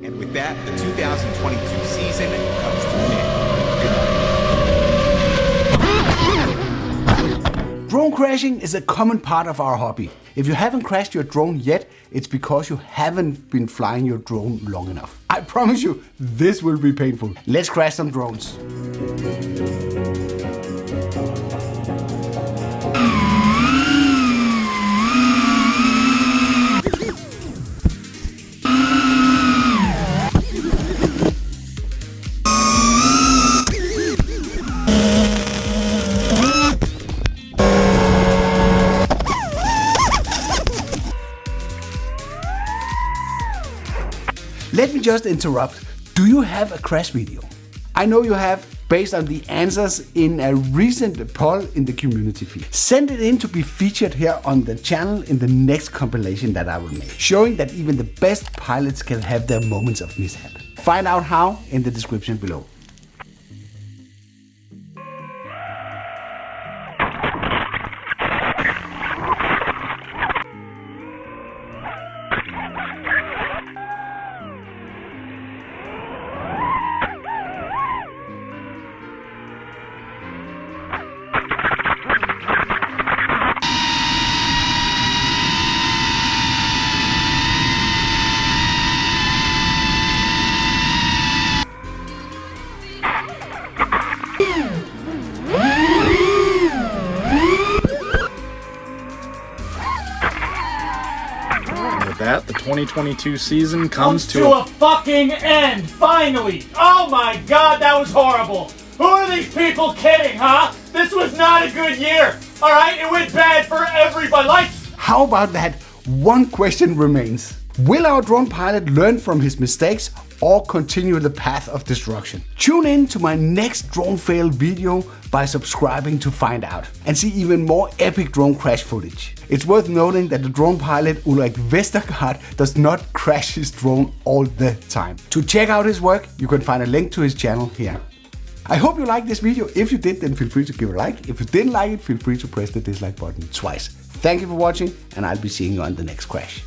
And with that, the 2022 season comes to an end. Good night. Drone crashing is a common part of our hobby. If you haven't crashed your drone yet, it's because you haven't been flying your drone long enough. I promise you, this will be painful. Let's crash some drones. Let me just interrupt. Do you have a crash video? I know you have, based on the answers in a recent poll in the community feed. Send it in to be featured here on the channel in the next compilation that I will make, showing that even the best pilots can have their moments of mishap. Find out how in the description below. That the 2022 season comes to a fucking end, finally! Oh my god, that was horrible! Who are these people kidding, huh? This was not a good year, alright? It went bad for everybody, like... How about that? One question remains. Will our drone pilot learn from his mistakes or continue the path of destruction? Tune in to my next drone fail video by subscribing to find out and see even more epic drone crash footage. It's worth noting that the drone pilot Ulrik Vestergaard does not crash his drone all the time. To check out his work, you can find a link to his channel here. I hope you liked this video. If you did, then feel free to give it a like. If you didn't like it, feel free to press the dislike button twice. Thank you for watching, and I'll be seeing you on the next crash.